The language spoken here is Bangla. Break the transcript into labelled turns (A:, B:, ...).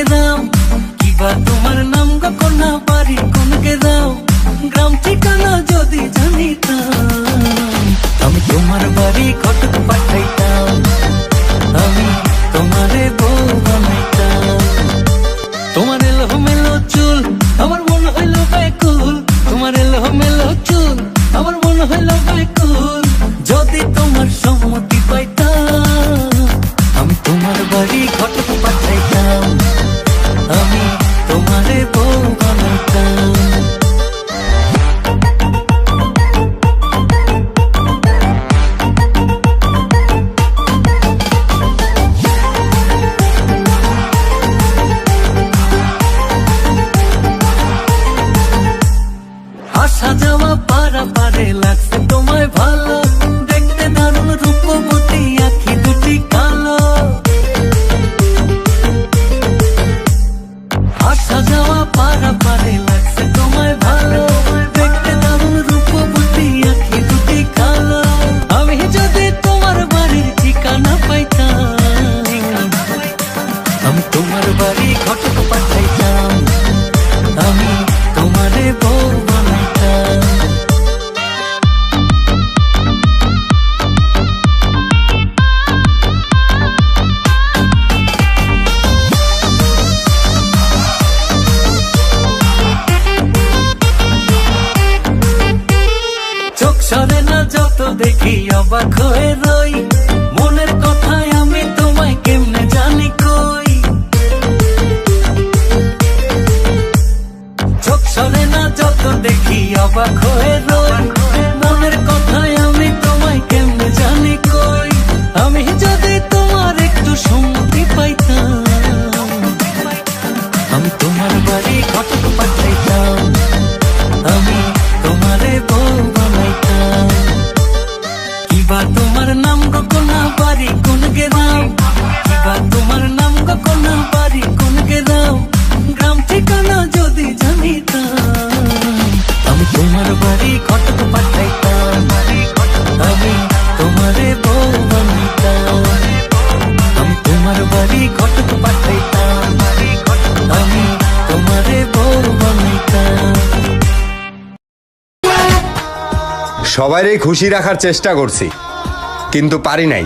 A: গেরাম, কিবা তোমার নাম গো কোনা বাড়ি কোন গেরাম, গ্রাম ঠিকানা যদি জানিতাম, আমি তোমার বাড়ি ঘটক পাঠাইতাম, আমি তোমারে বউ বানাইতাম। তোমার এলো মেলো চুল আমার মন হইল ব্যাকুল, তোমার এলো মেলো চুল আমার মন হইল ব্যাকুল, যদি তোমার সম্মতি পাইতাম, আমি তোমার বাড়ি ঘটক পাঠাইতাম, আমি তোমারে বউ বানাইতাম। আসা যাওয়া পারা পারে লাগছে তোমায় ভালো, দেখতে দারুণ রূপবতী আখি দুটি কালো। আসা যাওয়া পারা পারে লাগছে তোমায় ভালো, দেখতে দারুণ রূপবতী আখি দুটি কালো। আমি যদি তোমার বাড়ির ঠিকানা পাইতাম, আমি তোমার বাড়ি ঘটক পাঠাইতাম, আমি তোমারে বউ বানাইতাম। চোখ সরে না যত দেখি অবাক হয়ে রই, মনের কথায় আমি তোমায় কেমনে জানি কই। চোখ সরে না যত দেখি অবাক হয়ে রই, মনের কথায় আমি তোমায় কেমনে জানি কই। আমি যদি তোমার একটু সম্মতি পাইতাম, আমি তোমার বাড়ি ঘটক পাঠাইতাম, আমি তোমারে বউ বানাইতাম। কিবা তোমার নাম গো কোনা বাড়ি কোন গেরাম, কিবা তোমার নাম গো কোনা বাড়ি কোন গেরাম, গ্রাম ঠিকানা যদি জানিতাম, আমি তোমার বাড়ি ঘটক পাঠাইতাম, আমি তোমারে বউ বানাইতাম। আমি তোমার বাড়ি ঘটক পাঠাইতাম, আমি তোমারে বউ বানাইতাম।
B: সবাইরই খুশি রাখার চেষ্টা করছি, কিন্তু পারি নাই।